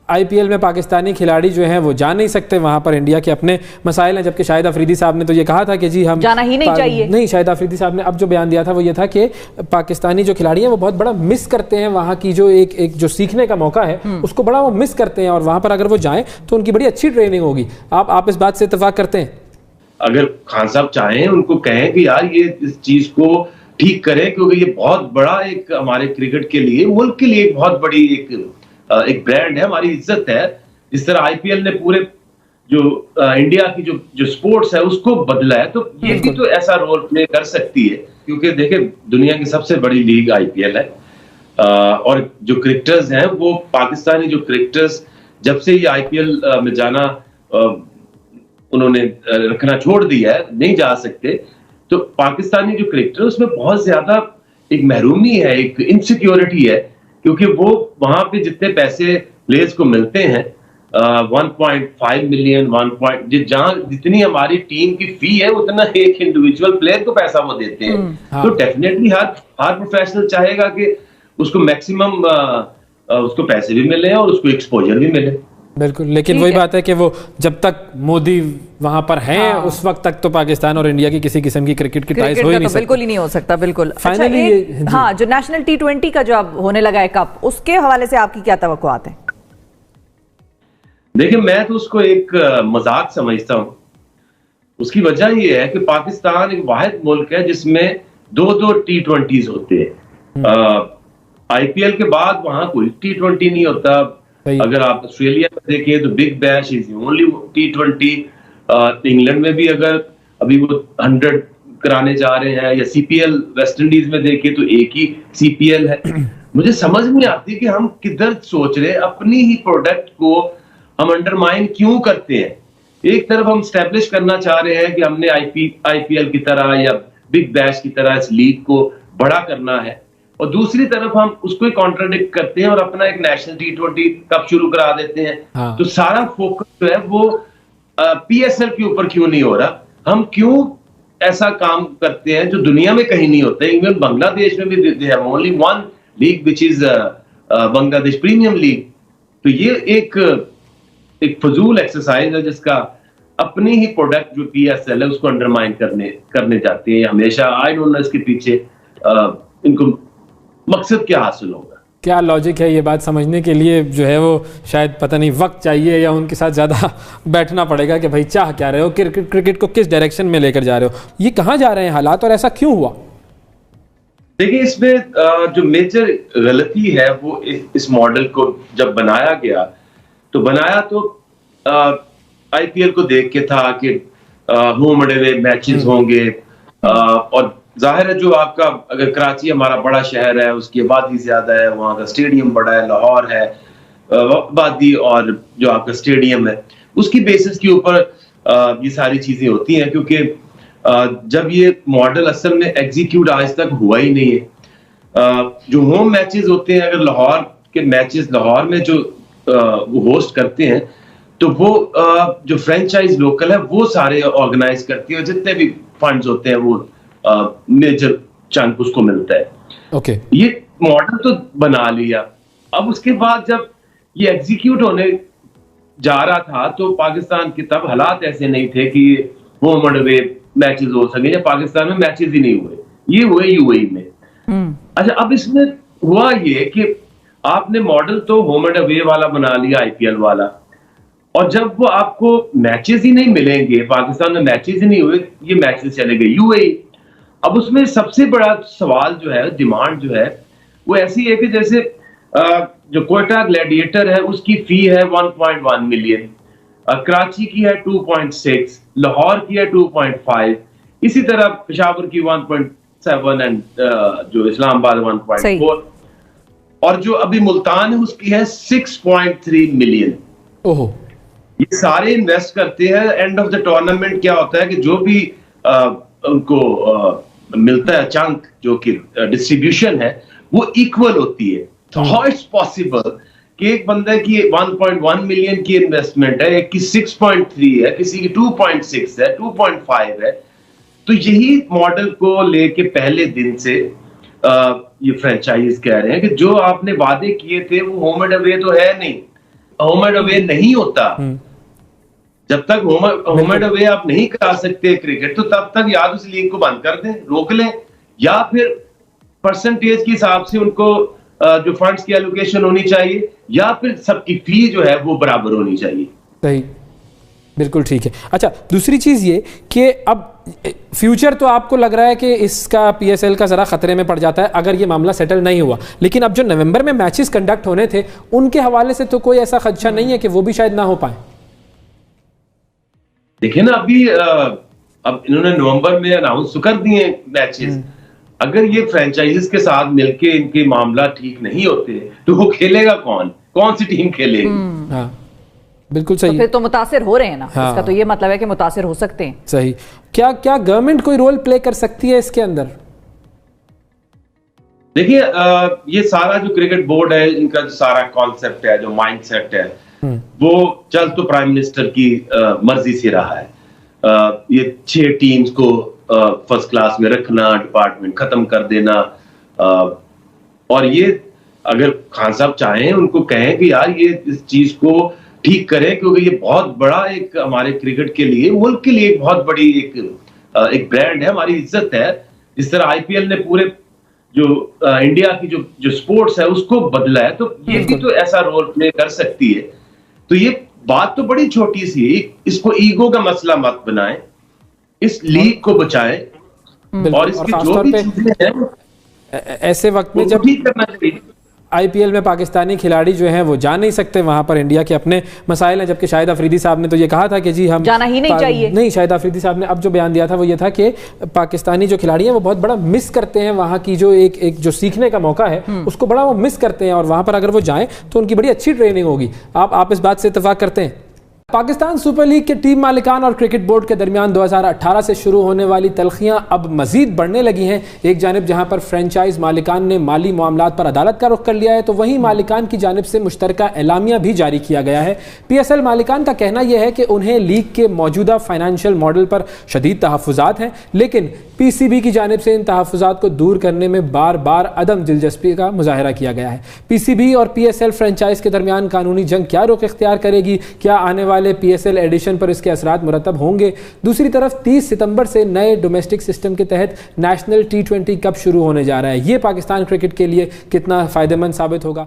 IPL में पाकिस्तानी खिलाड़ी जो हैं वो जा नहीं सकते वहां पर, इंडिया के अपने मसाइल हैं, जबकि शाहिद अफरीदी साहब ने तो ये कहा था कि जी हम जाना ही नहीं चाहिए। नहीं, शाहिद अफरीदी साहब ने अब जो बयान दिया था वो ये था कि पाकिस्तानी जो खिलाड़ी हैं वो बहुत बड़ा मिस करते हैं वहां की जो एक जो सीखने का मौका है उसको बड़ा वो मिस करते हैं, और वहां पर अगर वो जाएं तो उनकी बड़ी अच्छी ट्रेनिंग होगी। आप इस बात से इत्तेफाक करते हैं? अगर खान साहब चाहें उनको कहें कि यार ये इस चीज को ठीक करें, क्योंकि ये बहुत बड़ा एक हमारे क्रिकेट के लिए, मुल्क के लिए बहुत बड़ी एक ब्रांड है, हमारी इज्जत है। जिस तरह आईपीएल ने पूरे जो इंडिया की जो स्पोर्ट्स है उसको बदला है, तो ये भी तो ऐसा रोल प्ले कर सकती है, क्योंकि देखिए दुनिया की सबसे बड़ी लीग आईपीएल है। और जो क्रिकेटर्स हैं वो पाकिस्तानी जो क्रिकेटर्स जब से ये आईपीएल में जाना उन्होंने रखना छोड़ दिया है, नहीं जा सकते, तो पाकिस्तानी जो क्रिकेटर उसमें बहुत ज्यादा एक महरूमी है, एक इनसिक्योरिटी है, क्योंकि वो वहां पे जितने पैसे प्लेयर्स को मिलते हैं 1.5 मिलियन जहां जितनी हमारी टीम की फी है उतना एक इंडिविजुअल प्लेयर को पैसा वो देते हैं। तो डेफिनेटली हर प्रोफेशनल चाहेगा कि उसको मैक्सिमम उसको पैसे भी मिले और उसको एक्सपोजर भी मिले। बिल्कुल, लेकिन वही बात है कि वो जब तक मोदी वहां पर हैं उस वक्त तक तो पाकिस्तान और इंडिया की किसी किस्म की क्रिकेट की टाइज हो ही नहीं सकती। बिल्कुल ही नहीं हो सकता। बिल्कुल। फाइनली हाँ, जो नेशनल T20 का जो अब होने लगा है कप, उसके हवाले से आपकी क्या तवक्कुआत है? देखिए, मैं तो उसको एक मजाक समझता हूं। उसकी वजह यह है कि पाकिस्तान एक वाहिद मुल्क है जिसमें 2-2 T20s होते हैं। आईपीएल के बाद वहां कोई T20 नहीं होता। अगर आप ऑस्ट्रेलिया में देखें तो big bash is only T20। England में भी अगर अभी वो 100 कराने जा रहे हैं, या सीपीएल वेस्ट इंडीज में देखें तो एक ही सीपीएल है। मुझे समझ नहीं आती कि हम किधर सोच रहे, अपनी ही प्रोडक्ट को हम अंडरमाइन क्यों करते हैं। एक तरफ हम स्टैब्लिश करना चाह रहे हैं कि हमने आईपीएल की तरह या बिग बैश की तरह इस लीग को बड़ा करना है, और दूसरी तरफ हम उसको ही कॉन्ट्राडिक्ट करते हैं और अपना एक नेशनल T20 कप शुरू करा देते हैं। तो सारा फोकस जो है वो पीएसएल के ऊपर क्यों नहीं हो रहा? हम क्यों ऐसा काम करते हैं जो दुनिया में कहीं नहीं होता? इवन बांग्लादेश में भी they have only one league which is Bangladesh premium league. तो ये एक फजूल एक्सरसाइज है जिसका अपनी ही प्रोडक्ट जो पीएसएल है उसको अंडरमाइन करने जाते हैं हमेशा। आई डोंट नो इसके पीछे इनको मकसद क्या हासिल होगा, क्या लॉजिक है, ये बात समझने के लिए जो है वो शायद पता नहीं वक्त चाहिए, या उनके साथ ज़्यादा बैठना पड़ेगा कि भाई चाह क्या रहे हो, क्रिकेट को किस डायरेक्शन में लेकर जा रहे हो, ये कहाँ जा रहे हैं हालात, और ऐसा क्यों हुआ? देखिए, इसमें जो मेजर गलती है वो इस मॉडल को जब बनाया गया तो आईपीएल को देख के था कि होम एंड अवे मैचेस होंगे, और जाहिर है जो आपका अगर कराची हमारा बड़ा शहर है, उसकी आबादी ज्यादा है, वहाँ का स्टेडियम बड़ा है, लाहौर है आबादी, और जो आपका स्टेडियम है उसकी बेसिस के ऊपर ये सारी चीजें होती हैं, क्योंकि जब ये मॉडल असल में एग्जीक्यूट आज तक हुआ ही नहीं है। जो होम मैचेस होते हैं, अगर लाहौर के मैचेस लाहौर में जो वो होस्ट करते हैं, तो वो जो फ्रेंचाइज लोकल है वो सारे ऑर्गेनाइज करती है, और जितने भी फंड्स होते हैं वो मेजर चंक उसको मिलता है। ये मॉडल तो बना लिया। अब उसके बाद जब ये एग्जीक्यूट होने जा रहा था तो पाकिस्तान के तब हालात ऐसे नहीं थे कि होम एंड अवे मैचेस हो सके, या पाकिस्तान में मैचेस ही नहीं हुए, ये हुए यूएई में। अच्छा, अब इसमें हुआ ये कि आपने मॉडल तो होम एंड अवे वाला बना लिया, आईपीएल वाला, और जब वो आपको मैचेस ही नहीं मिलेंगे, पाकिस्तान में मैचेस ही नहीं हुए, ये मैचेस चले गए यूएई। अब उसमें सबसे बड़ा सवाल जो है, डिमांड जो है वो ऐसी है कि जैसे जो कोयटा ग्लैडिएटर है उसकी फी है 1.1 मिलियन, कराची की है 2.6, लाहौर की है 2.5, इसी तरह पेशावर की 1.7 एंड जो इस्लामाबाद 1.4, और जो अभी मुल्तान है उसकी है 6.3 मिलियन। ओहो, ये सारे इन्वेस्ट करते हैं। एंड ऑफ द टूर्नामेंट क्या होता है कि जो भी उनको मिलता है चंक, जो कि डिस्ट्रीब्यूशन है, वो इक्वल होती है। तो हाउ इट्स पॉसिबल कि एक बंदे की 1.1 मिलियन की इन्वेस्टमेंट है, एक की 6.3 है, किसी की 2.6 है, 2.5 है। तो यही मॉडल को लेके पहले दिन से ये फ्रेंचाइज कह रहे हैं कि जो आपने वादे किए थे वो होम एंड अवे तो है नहीं, होम एंड अवे नहीं होता। जब तक होम एंड अवे आप नहीं करा सकते क्रिकेट, तो तब तक या तो उस लीग को बंद कर दें, रोक लें, या फिर परसेंटेज के हिसाब से उनको जो फंड्स की एलोकेशन होनी चाहिए, या फिर सबकी फी जो है वो बराबर होनी चाहिए। सही, बिल्कुल ठीक है। अच्छा, दूसरी चीज़ ये कि अब फ्यूचर तो आपको लग रहा है कि इसका पीएसएल का ज़रा ख़तरे में पड़ जाता है अगर ये मामला सेटल नहीं हुआ, लेकिन अब जो नवंबर में मैचेस कंडक्ट होने थे उनके हवाले से तो कोई ऐसा खदशा नहीं है कि वो भी शायद ना हो पाए? देखिए ना, अब इन्होंने नवंबर में अनाउंस कर दिए मैचेस। अगर ये फ्रेंचाइजीज के साथ मिलके इनके मामला ठीक नहीं होते तो वो खेलेगा कौन? कौन सी टीम खेलेगी? हाँ, बिल्कुल सही। तो फिर तो मुतासिर हो रहे हैं ना। हाँ। इसका तो ये मतलब है कि मुतासिर हो सकते हैं। सही। क्या गवर्नमेंट कोई रोल प्ले कर सकती है इसके अंदर? देखिए, ये सारा जो क्रिकेट बोर्ड है, इनका जो सारा कॉन्सेप्ट है, जो माइंडसेट है, वो चल तो प्राइम मिनिस्टर की मर्जी से रहा है। ये 6 टीम्स को फर्स्ट क्लास में रखना, डिपार्टमेंट खत्म कर देना, और ये अगर खान साहब चाहें, उनको कहें कि यार ये इस चीज को ठीक करें, क्योंकि ये बहुत बड़ा एक हमारे क्रिकेट के लिए, मुल्क के लिए बहुत बड़ी एक ब्रांड है, हमारी इज्जत है। जिस तरह आईपीएल ने पूरे जो इंडिया की जो स्पोर्ट्स है उसको बदला है, तो ये भी तो ऐसा रोल प्ले कर सकती है। तो ये बात तो बड़ी छोटी सी है, इसको ईगो का मसला मत बनाएं, इस लीग को बचाएं, और इसकी जो भी चीजें हैं ऐसे वक्त में जब ठीक करना चाहिए। आईपीएल में पाकिस्तानी खिलाड़ी जो हैं वो जा नहीं सकते वहां पर, इंडिया के अपने मसाइल हैं, जबकि शाहिद अफरीदी साहब ने तो ये कहा था कि जी हम जाना ही नहीं चाहिए। नहीं, शाहिद अफरीदी साहब ने अब जो बयान दिया था वो ये था कि पाकिस्तानी जो खिलाड़ी हैं वो बहुत बड़ा मिस करते हैं वहां की जो एक जो सीखने का मौका है उसको बड़ा वो मिस करते हैं, और वहां पर अगर वो जाएं तो उनकी बड़ी अच्छी ट्रेनिंग होगी। आप इस बात से इत्तेफाक करते हैं? पाकिस्तान सुपर लीग के टीम मालिकान और क्रिकेट बोर्ड के दरमियान 2018 से शुरू होने वाली तल्खियां अब मजीद बढ़ने लगी हैं। एक जानिब जहां पर फ्रेंचाइज मालिकान ने माली मामलात पर अदालत का रुख कर लिया है, तो वहीं मालिकान की जानिब से मुश्तरका एलामिया भी जारी किया गया है। पीएसएल मालिकान का कहना यह है कि उन्हें लीग के मौजूदा फाइनेंशियल मॉडल पर शदीद तहफ़्फ़ुज़ात हैं, लेकिन पीसीबी की जानिब से इन तहफ़्फ़ुज़ात को दूर करने में बार बार अदम दिलचस्पी का मुजाहरा किया गया है। पीसीबी और पीएसएल फ्रेंचाइज के दरमियान कानूनी जंग क्या रुख इख्तियार करेगी? क्या आने वाले पीएसएल एडिशन पर इसके असरात मुरतब होंगे? दूसरी तरफ 30 सितंबर से नए डोमेस्टिक सिस्टम के तहत नेशनल T20 कप शुरू होने जा रहा है। ये पाकिस्तान क्रिकेट के लिए कितना फ़ायदेमंद साबित होगा?